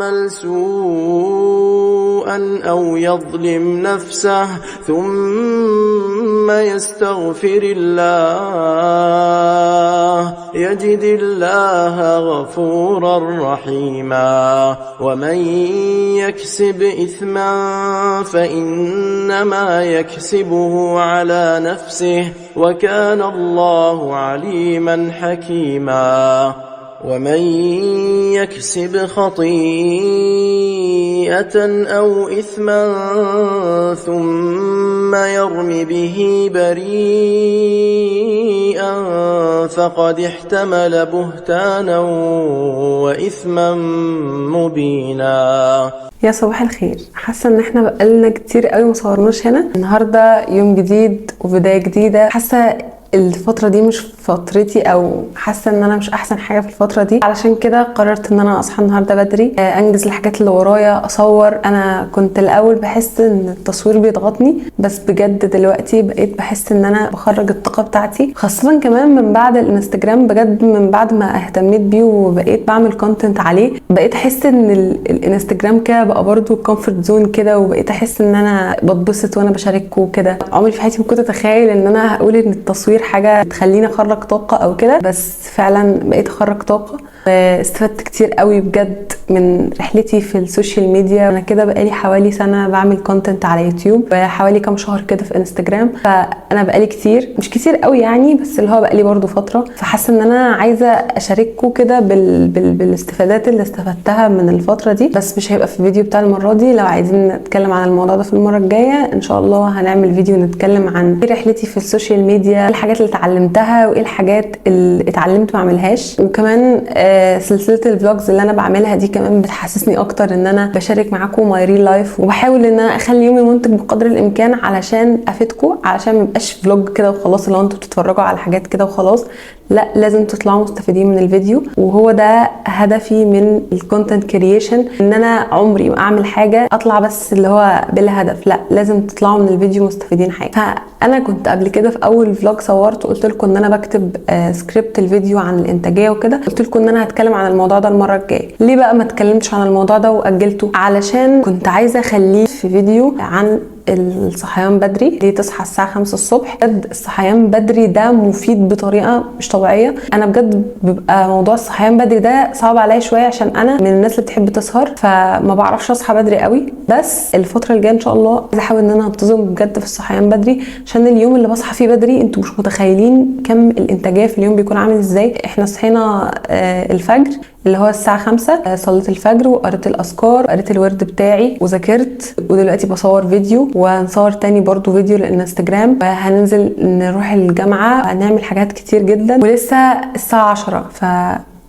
يعمل سوءا أو يظلم نفسه ثم يستغفر الله يجد الله غفورا رحيما. ومن يكسب إثما فإنما يكسبه على نفسه وكان الله عليما حكيما. ومن يكسب خطيئة أو إثما ثم يرم به بريئا فقد احتمل بهتانا وإثما مبينا. يا صباح الخير. حاسه ان احنا بقالنا كتير قوي ما صورناش هنا. النهارده يوم جديد وبدايه جديده. حاسه الفترة دي مش فترتي، او حاسة ان انا مش احسن حاجة في الفترة دي، علشان كده قررت ان انا اصحى النهاردة بدري انجز الحاجات اللي ورايا، اصور. انا كنت الاول بحس ان التصوير بيضغطني، بس بجد دلوقتي بقيت بحس ان انا بخرج الطاقة بتاعتي، خاصة كمان من بعد الانستجرام. بجد من بعد ما اهتميت بيه وبقيت بعمل كونتنت عليه، بقيت احس ان الانستجرام كده بقى برضو كومفورت زون كده، وبقيت احس ان انا بتبسط وانا بشاركه كده. عمري في حياتي ما كنت اتخيل ان انا هقول ان التصوير حاجه تخليني اخرج طاقه او كده، بس فعلا بقيت اخرج طاقه. استفدت كتير قوي بجد من رحلتي في السوشيال ميديا. انا كده بقالي حوالي سنه بعمل كونتنت على يوتيوب، وحوالي كام شهر كده في انستجرام، فانا بقالي كتير، مش كتير قوي يعني، بس اللي هو بقالي برضو فتره. فحاسه ان انا عايزه اشارككم كده بالاستفادات اللي استفدتها من الفتره دي، بس مش هيبقى في الفيديو بتاع المره دي. لو عايزين نتكلم عن الموضوع ده في المره الجايه ان شاء الله هنعمل فيديو نتكلم عن رحلتي في السوشيال ميديا، الحاجات اللي اتعلمتها وايه الحاجات اللي اتعلمت ما اعملهاش. وكمان سلسله الفلوجز اللي انا بعملها دي كمان بتحسسني اكتر ان انا بشارك معاكم ماي ريل لايف، وبحاول ان انا اخلي يومي منتج بقدر الامكان علشان افيدكم، علشان ما يبقاش فلوج كده وخلاص اللي انتوا بتتفرجوا على حاجات كده وخلاص. لا، لازم تطلعوا مستفيدين من الفيديو، وهو ده هدفي من الكونتنت كرييشن، ان انا عمري ما اعمل حاجه اطلع بس اللي هو بلا هدف. لا، لازم تطلعوا من الفيديو مستفيدين حاجه. فانا كنت قبل كده في اول فلوج صورت وقلت لكم ان انا بكتب سكريبت الفيديو عن الانتاجيه وكده، قلت لكم ان انا هتكلم عن الموضوع ده المره الجايه. ليه بقى ما اتكلمتش عن الموضوع ده واجلته؟ علشان كنت عايزه اخليه في فيديو عن الصحيان بدري. ليه تصحى الساعه 5 الصبح؟ بجد الصحيان بدري ده مفيد بطريقه مش طبيعيه. انا بجد بيبقى موضوع الصحيان بدري ده صعب عليا شويه، عشان انا من الناس اللي بتحب تسهر، فما بعرفش اصحى بدري قوي. بس الفتره الجايه ان شاء الله عايزه احاول ان انا انتظم بجد في الصحيان بدري، عشان اليوم اللي بصحى فيه بدري انتوا مش متخيلين كم الانتاجيه في اليوم بيكون عامل ازاي. احنا صحينا الفجر اللي هو الساعه 5، صليت الفجر وقريت الاذكار، قريت الورد بتاعي وذاكرت، ودلوقتي بصور فيديو وهنصور تاني برضو فيديو للانستجرام، وهننزل نروح الجامعه، هنعمل حاجات كتير جدا، ولسه الساعه 10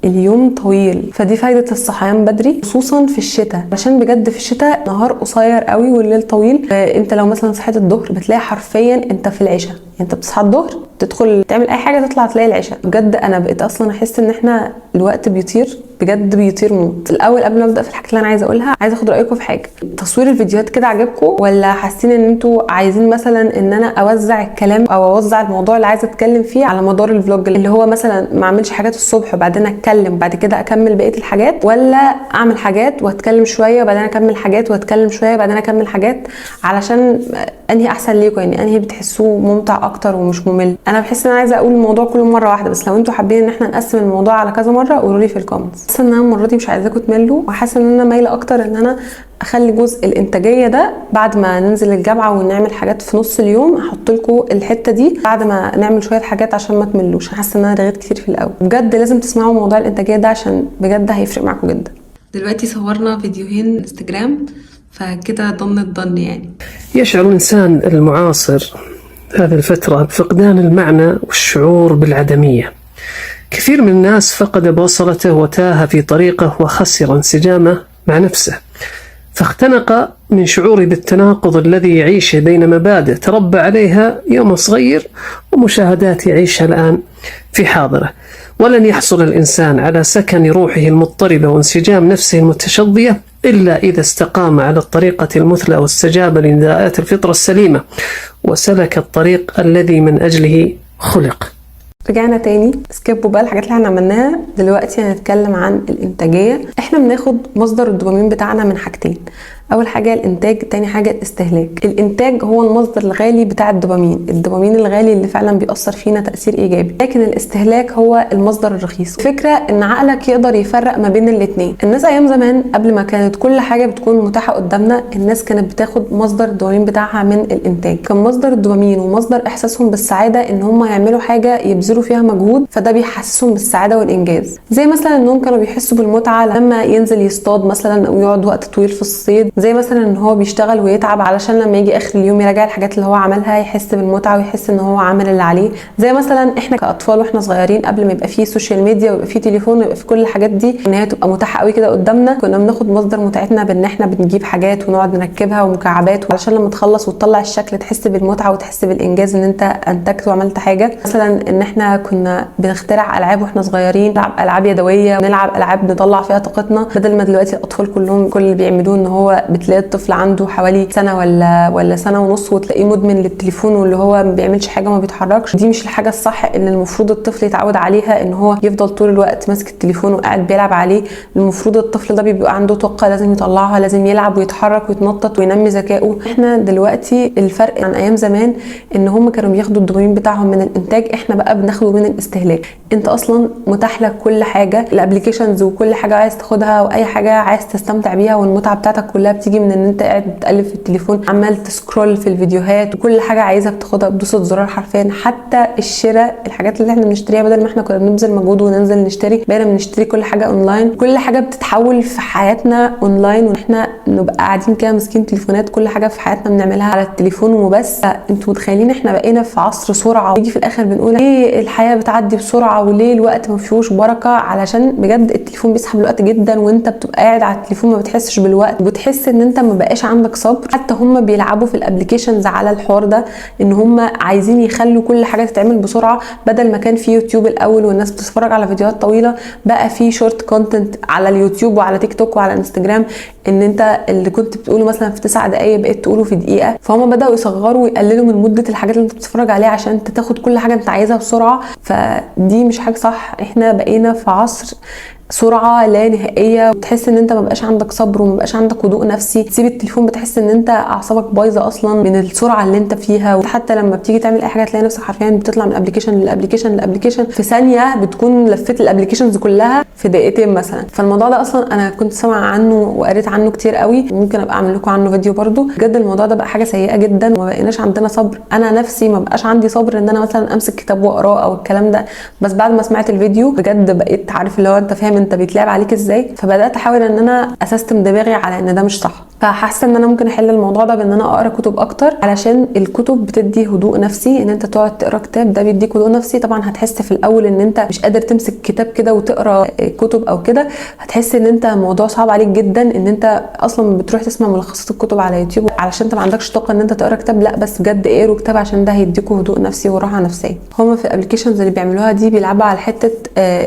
اليوم طويل. فدي فايدة الصحيان بدري خصوصا في الشتاء، عشان بجد في الشتاء نهار قصير قوي والليل طويل. انت لو مثلا صحيت الظهر بتلاقي حرفيا انت في العشاء، يعني انت بتصحى الظهر تدخل تعمل اي حاجه تطلع تلاقي العشاء. بجد انا بقيت اصلا احس ان احنا الوقت بيطير، بجد بيطير موت. الاول قبل ما ابدا في الحاجات اللي انا عايزه اقولها، عايزه اخد رايكم في حاجه. تصوير الفيديوهات كده عجبكم، ولا حاسين ان انتوا عايزين مثلا ان انا اوزع الكلام او اوزع الموضوع اللي عايزه اتكلم فيه على مدار الفلوج، اللي هو مثلا ما اعملش حاجات الصبح وبعدين اتكلم بعد كده اكمل بقيه الحاجات، ولا اعمل حاجات واتكلم شويه وبعدين اكمل حاجات واتكلم شويه وبعدين اكمل حاجات؟ علشان انهي احسن ليكم؟ يعني انهي بتحسوه ممتع اكتر ومش ممل؟ انا بحس ان انا عايزه اقول الموضوع كله مره واحده، بس لو انتوا حابين ان احنا نقسم الموضوع على كذا مره قولوا لي في الكومنتس. حاسه ان انا المره دي مش عايزاكم تملوا، وحاسه ان انا مايله اكتر ان انا اخلي جزء الانتاجيه ده بعد ما ننزل الجامعه ونعمل حاجات في نص اليوم، احط لكم الحته دي بعد ما نعمل شويه حاجات عشان ما تملوش. حاسه ان انا رغيت كتير في الاول. بجد لازم تسمعوا موضوع الانتاجيه ده عشان بجد هيفرق معاكم جدا. دلوقتي صورنا فيديوهين انستجرام، فكده ضن يعني. يشعر الإنسان المعاصر هذه الفترة بفقدان المعنى والشعور بالعدمية. كثير من الناس فقد بوصلته وتاه في طريقه وخسر انسجامه مع نفسه، فاختنق من شعوره بالتناقض الذي يعيشه بين مبادئ تربى عليها يوم صغير ومشاهدات يعيشها الآن في حاضره. ولن يحصل الإنسان على سكن روحه المضطربة وانسجام نفسه المتشظية إلا إذا استقام على الطريقة المثلى واستجاب لنداءات الفطرة السليمة وسلك الطريق الذي من أجله خلق. رجعنا تاني سكيب بقى الحاجات اللي احنا عملناها. دلوقتي هنتكلم عن الانتاجيه. احنا بناخد مصدر الدوبامين بتاعنا من حاجتين، اول حاجه الانتاج، تاني حاجه الاستهلاك. الانتاج هو المصدر الغالي بتاع الدوبامين الغالي اللي فعلا بيأثر فينا تأثير ايجابي، لكن الاستهلاك هو المصدر الرخيص. الفكره ان عقلك يقدر يفرق ما بين الاثنين. الناس ايام زمان قبل ما كانت كل حاجه بتكون متاحه قدامنا، الناس كانت بتاخد مصدر الدوبامين بتاعها من الانتاج. كان مصدر الدوبامين ومصدر احساسهم بالسعاده ان هم يعملوا حاجه يبذلوا فيها مجهود، فده بيحسسهم بالسعاده والانجاز. زي مثلا انهم كانوا بيحسوا بالمتعه لما ينزل يصطاد مثلا او يقعد وقت طويل في الصيد، زي مثلا ان هو بيشتغل ويتعب علشان لما يجي اخر اليوم يراجع الحاجات اللي هو عملها يحس بالمتعه ويحس ان هو عمل اللي عليه. زي مثلا احنا كاطفال واحنا صغيرين قبل ما يبقى فيه سوشيال ميديا ويبقى فيه تليفون ويبقى فيه كل الحاجات دي ان هي تبقى متاحه قوي كده قدامنا، كنا بناخد مصدر متعتنا بان احنا بنجيب حاجات ونقعد نركبها ومكعبات، علشان لما تخلص وتطلع الشكل تحس بالمتعه وتحس بالانجاز ان انت انتجت وعملت حاجه. مثلا ان احنا كنا بنخترع العاب واحنا صغيرين، نلعب العاب يدويه، نلعب العاب نطلع فيها طاقتنا، بدل ما دلوقتي الاطفال كلهم كل اللي بيعملوه ان هو بتلاقي الطفل عنده حوالي سنه ولا سنه ونص وتلاقيه مدمن للتليفون واللي هو ما بيعملش حاجه وما بيتحركش. دي مش الحاجه الصح اللي المفروض الطفل يتعود عليها، ان هو يفضل طول الوقت ماسك التليفون وقاعد بيلعب عليه. المفروض الطفل ده بيبقى عنده طاقه لازم يطلعها، لازم يلعب ويتحرك ويتنطط وينمي ذكائه. احنا دلوقتي الفرق عن ايام زمان ان هم كانوا بياخدوا الدوبامين بتاعهم من الانتاج، احنا بقى بناخده من الاستهلاك. انت اصلا متاح لك كل حاجه، الابلكيشنز وكل حاجه عايز تاخدها واي حاجه عايز تستمتع بيها، والمتعه بتاعتك كلها بتيجي من ان انت قاعد بتقلب في التليفون عمال تسكرول في الفيديوهات، وكل حاجه عايزها بتاخدها بدوسه زرار حرفيا. حتى الشراء، الحاجات اللي احنا بنشتريها بدل ما احنا كنا بنبذل مجهود وننزل نشتري، بقينا بنشتري كل حاجه اونلاين. كل حاجه بتتحول في حياتنا اونلاين، واحنا نبقى قاعدين كده ماسكين تليفونات، كل حاجه في حياتنا بنعملها على التليفون وبس. انتوا متخيلين احنا بقينا في عصر سرعه، يجي في الاخر بنقول ليه الحياه بتعدي بسرعه وليه الوقت ما فيهوش بركه؟ علشان بجد التليفون بيسحب الوقت جدا، وانت بتبقى قاعد على التليفون ما بتحسش بالوقت، وبتحس ان انت ما بقاش عندك صبر. حتى هم بيلعبوا في الابلكيشنز على الحوار ده، ان هم عايزين يخلوا كل حاجه تتعمل بسرعه. بدل ما كان في يوتيوب الاول والناس بتتفرج على فيديوهات طويله، بقى في شورت كونتنت على اليوتيوب وعلى تيك توك وعلى انستجرام، ان انت اللي كنت بتقوله مثلا في 9 دقائق بقيت تقوله في دقيقه. فهم بداوا يصغروا ويقللوا من مده الحاجات اللي انت بتتفرج عليها عشان انت تاخد كل حاجه انت عايزها بسرعه. فدي مش حاجه صح. احنا بقينا في عصر سرعه لا نهائيه، بتحس ان انت ما بقاش عندك صبر وما بقاش عندك هدوء نفسي. تسيب التليفون بتحس ان انت اعصابك بايظه اصلا من السرعه اللي انت فيها. وحتى لما بتيجي تعمل اي حاجه تلاقي نفسك حرفيا بتطلع من ابلكيشن لابلكيشن لابلكيشن في ثانيه، بتكون لفيت الابلكيشنز كلها في دقيقتين مثلا. فالموضوع ده اصلا انا كنت سامعه عنه وقريت عنه كتير قوي، ممكن ابقى اعمل لكم عنه فيديو برده. بجد الموضوع ده بقى حاجه سيئه جدا، وما بقيناش عندنا صبر. انا نفسي ما بقاش عندي صبر ان انا مثلا امسك كتاب واقراه او الكلام ده، بس بعد ما سمعت الفيديو بجد بقيت عارف اللي هو انت فاهم انت بيتلعب عليك ازاي. فبدات احاول ان انا اسستم دماغي على ان ده مش صح. فحاسه ان انا ممكن احل الموضوع ده بان انا اقرا كتب اكتر، علشان الكتب بتدي هدوء نفسي. ان انت تقعد تقرا كتاب ده بيديك هدوء نفسي. طبعا هتحس في الاول ان انت مش قادر تمسك كتاب كده وتقرا كتب او كده، هتحس ان انت الموضوع صعب عليك جدا، ان انت اصلا بتروح تسمع ملخصات الكتب على يوتيوب علشان انت ما عندكش طاقه ان انت تقرا كتاب. لا بس بجد اقروا كتاب عشان ده هيديكوا هدوء نفسي وراحه نفسيه. هما في الابلكيشنز اللي بيعملوها دي بيلعبوا على حته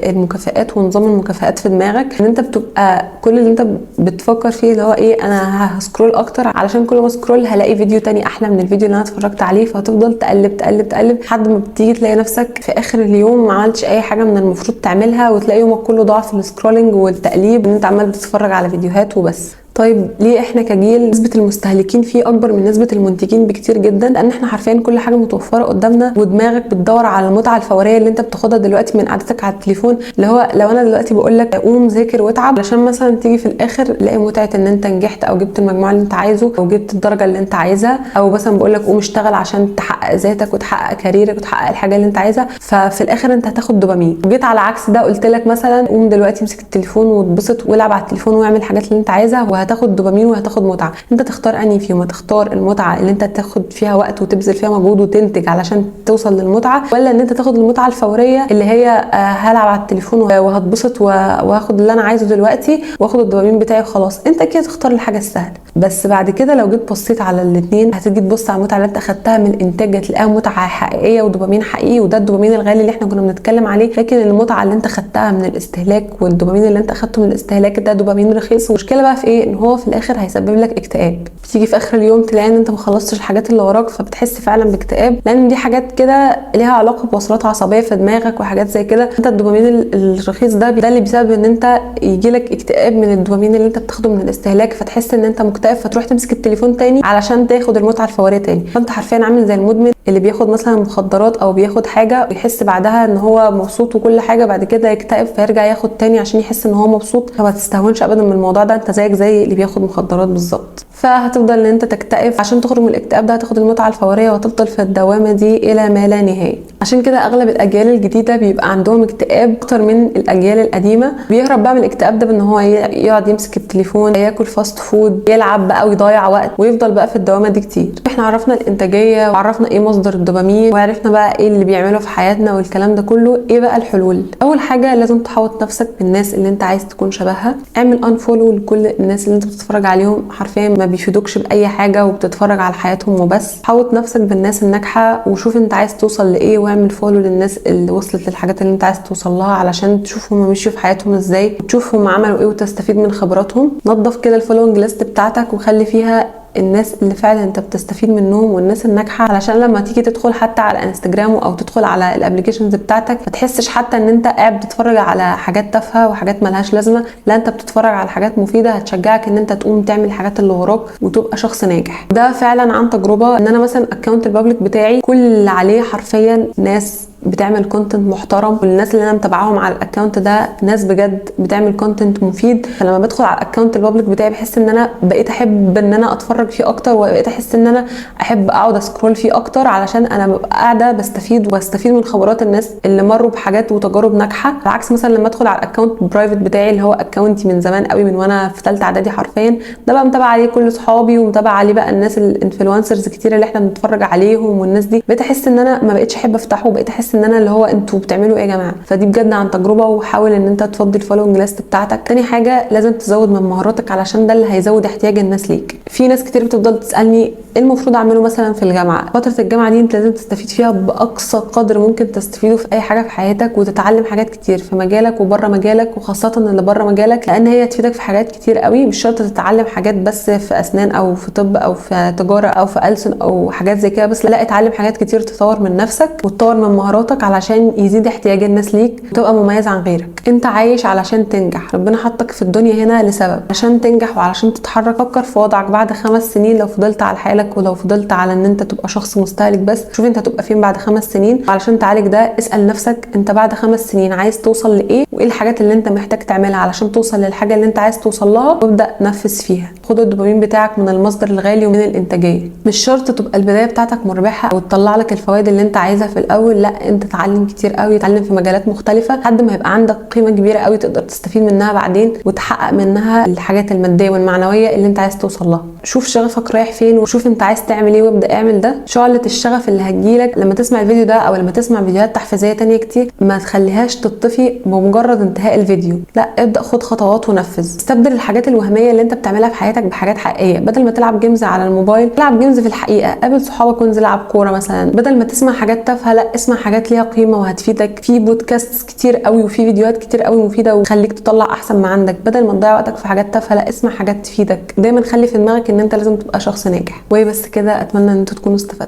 المكافئات ونظام المكافئات في دماغك، ان انت بتبقى كل اللي انت بتفكر فيه اللي هو ايه، انا هسكرول اكتر علشان كل ما اسكرول هلاقي فيديو تاني احلى من الفيديو اللي انا اتفرجت عليه. فهتفضل تقلب تقلب تقلب لحد ما بتيجي تلاقي نفسك في اخر اليوم ما عملتش اي حاجه من المفروض تعملها، وتلاقي يومك كله ضاع في السكرولنج والتقليب، ان انت عمال بتتفرج على فيديوهات وبس. طيب ليه احنا كجيل نسبه المستهلكين فيه اكبر من نسبه المنتجين بكتير جدا؟ لان احنا حرفيا كل حاجه متوفره قدامنا، ودماغك بتدور على المتعه الفوريه اللي انت بتاخدها دلوقتي من قعدتك على التليفون. اللي هو لو انا دلوقتي بقول لك قوم ذاكر واتعب علشان مثلا تيجي في الاخر تلاقي متعه ان انت نجحت او جبت المجموع اللي انت عايزه او جبت الدرجه اللي انت عايزها، او مثلا بقول لك قوم اشتغل عشان تحقق ذاتك وتحقق كاريرك وتحقق الحاجه اللي انت عايزها، ففي الاخر انت هتاخد دوبامين. وجيت على عكس ده قلت لك مثلا قوم دلوقتي امسك التليفون واتبسط والعب على التليفون واعمل الحاجات اللي انت عايزها وهتاخد دوبامين وهتاخد متعه. انت تختار انهي فيهم؟ تختار المتعه اللي انت تاخد فيها وقت وتبذل فيها مجهود وتنتج علشان توصل للمتعه، ولا ان انت تاخد المتعه الفوريه اللي هي هلعب على التليفون وهتبسط وهاخد اللي انا عايزه دلوقتي واخد الدوبامين بتاعي وخلاص؟ انت كده تختار الحاجه السهله. بس بعد كده لو جيت بصيت على الاثنين هتيجي تبص على المتعه اللي انت اخدتها من الانتاج، هتلاقيها متعه حقيقيه ودوبامين حقيقي، وده الدوبامين الغالي اللي احنا كنا بنتكلم عليه. لكن المتعه اللي انت خدتها من الاستهلاك والدوبامين اللي انت اخدته من الاستهلاك ده دوبامين رخيص. المشكله بقى في ايه؟ ان هو في الاخر هيسبب لك اكتئاب. بتيجي في اخر اليوم تلاقي ان انت ما خلصتش الحاجات اللي وراك، فبتحس فعلا باكتئاب، لان دي حاجات كده ليها علاقه بوصلات عصبيه في دماغك وحاجات زي كده. انت الدوبامين الرخيص ده اللي بيسبب ان انت يجي لك اكتئاب من الدوبامين اللي انت بتاخده من الاستهلاك، فتحس ان انت مكتئب فتروح تمسك التليفون تاني علشان تاخد المتعه الفوريه تاني. فانت حرفيا عامل زي المدمن اللي بياخد مثلا مخدرات او بياخد حاجه ويحس بعدها ان هو مبسوط وكل حاجه، بعد كده يكتئب فيرجع ياخد تاني عشان يحس ان هو مبسوط. فما تستهونش ابدا من الموضوع ده، انت زيك زي اللي بياخد مخدرات بالظبط. فهتفضل ان انت تكتئب، عشان تخرج من الاكتئاب ده هتاخد المتعه الفوريه وهتفضل في الدوامه دي الى ما لا نهايه. عشان كده اغلب الاجيال الجديده بيبقى عندهم اكتئاب اكتر من الاجيال القديمه. بيهرب بقى من الاكتئاب ده بان هو يقعد يمسك التليفون، ياكل فاست فود، يلعب بقى ويضيع وقت ويفضل بقى في الدوامه دي كتير. احنا عرفنا الانتاجيه وعرفنا ايه مصدر الدوبامين وعرفنا بقى ايه اللي بيعمله في حياتنا والكلام ده كله. ايه بقى الحلول؟ اول حاجه لازم تحوط نفسك بالناس اللي انت عايز تكون شبهها. اعمل انفولو لكل الناس اللي انت بتتفرج عليهم حرفيا ما بيفيدوكش باي حاجه وبتتفرج على حياتهم وبس. حوط نفسك بالناس الناجحه وشوف انت عايز توصل لايه، واعمل فولو للناس اللي وصلت للحاجات اللي انت عايز توصل لها علشان تشوف هم مشيوا في حياتهم ازاي وتشوف هم عملوا ايه وتستفيد من خبراتهم. نظف كده الفولوينج ليست بتاعتك وخلي فيها الناس اللي فعلا انت بتستفيد منهم والناس الناجحه، علشان لما تيجي تدخل حتى على انستجرام او تدخل على الابلكيشنز بتاعتك ما تحسش حتى ان انت قاعد بتتفرج على حاجات تافهه وحاجات ملهاش لازمه. لا، انت بتتفرج على حاجات مفيده هتشجعك ان انت تقوم تعمل الحاجات اللي وراك وتبقى شخص ناجح. ده فعلا عن تجربه، ان انا مثلا اكونت البابليك بتاعي كل اللي عليه حرفيا ناس بتعمل كونتنت محترم، والناس اللي انا متابعاهم على الاكونت ده ناس بجد بتعمل كونتنت مفيد. فلما بدخل على الاكونت البابليك بتاعي بحس ان انا بقيت احب ان انا اتفرج فيه اكتر، وبقيت احس ان انا احب اقعد اسكرول فيه اكتر، علشان انا ببقى قاعده بستفيد من خبرات الناس اللي مروا بحاجات وتجارب ناجحه. بالعكس مثلا لما ادخل على الاكونت برايفت بتاعي اللي هو اكونتي من زمان قوي، من وانا في ثالثه اعدادي حرفيا، ده بقى متابعه عليه كل صحابي ومتابعه عليه بقى الناس الانفلونسرز كتير اللي احنا بنتفرج عليهم والناس دي، بقيت احس ان انا ما بقتش احب افتحه، وبقيت احس ان انا اللي هو انتوا بتعملوا ايه يا جماعه. فدي بجد عن تجربه، وحاول ان انت تفضي الفولوينج ليست بتاعتك. تاني حاجه لازم تزود من مهاراتك علشان ده اللي هيزود احتياج الناس ليك. في ناس كتير بتفضل تسالني ايه المفروض اعمله مثلا في الجامعه. فتره الجامعه دي انت لازم تستفيد فيها باقصى قدر ممكن تستفيده في اي حاجه في حياتك، وتتعلم حاجات كتير في مجالك وبره مجالك، وخاصه اللي بره مجالك، لان هي تفيدك في حاجات كتير قوي. مش شرط تتعلم حاجات بس في اسنان او في طب او في تجاره او في ألسن او حاجات زي كده بس، لا، اتعلم حاجات كتير تطور من نفسك وتطور من مهاراتك علشان يزيد احتياج الناس ليك وتبقى مميز عن غيرك. انت عايش علشان تنجح، ربنا حطك في الدنيا هنا لسبب، عشان تنجح وعلشان تتحرك. فكر في وضعك بعد 5 سنين لو فضلت على حالك ولو فضلت على ان انت تبقى شخص مستهلك بس. شوف انت هتبقى فين بعد 5 سنين. علشان تعالج ده اسأل نفسك انت بعد 5 سنين عايز توصل لايه، وايه الحاجات اللي انت محتاج تعملها علشان توصل للحاجه اللي انت عايز توصل لها، وابدا نفذ فيها. خد الدوبامين بتاعك من المصدر الغالي ومن الانتاجيه. مش شرط تبقى البدايه بتاعتك مربحه او تطلع لك الفوائد اللي انت عايزها في الاول، لا، انت تعلم كتير قوي، تعلم في مجالات مختلفه لحد ما يبقى عندك قيمه كبيره قوي تقدر تستفيد منها بعدين وتحقق منها الحاجات الماديه والمعنويه اللي انت عايز توصل لها. شوف شغفك رايح فين وشوف انت عايز تعمل ايه وابدا اعمل ده. شعله الشغف اللي هتجيلك لما تسمع الفيديو ده او لما تسمع فيديوهات تحفيزيه تانية كتير ما تخليهاش تطفي بمجرد انتهاء الفيديو، لا، ابدا خد خطوات ونفذ. استبدل الحاجات الوهميه اللي انت بتعملها في حياتك بحاجات حقيقيه. بدل ما تلعب جيمز على الموبايل العب جيمز في الحقيقه، قابل صحابك وانزل العب كوره مثلا. بدل ما تسمع حاجات تافهه لا، اسمع حاجات ليها قيمه وهتفيدك. في بودكاست كتير قوي وفي فيديوهات كتير قوي مفيده وتخليك تطلع احسن ما عندك. بدل ما تضيع وقتك في حاجات تافهه لا، اسمع حاجات تفيدك. دايما خلي في دماغك ان انت لازم تبقى شخص ناجح. وبس كده، اتمنى ان انتوا تكونوا استفدتوا.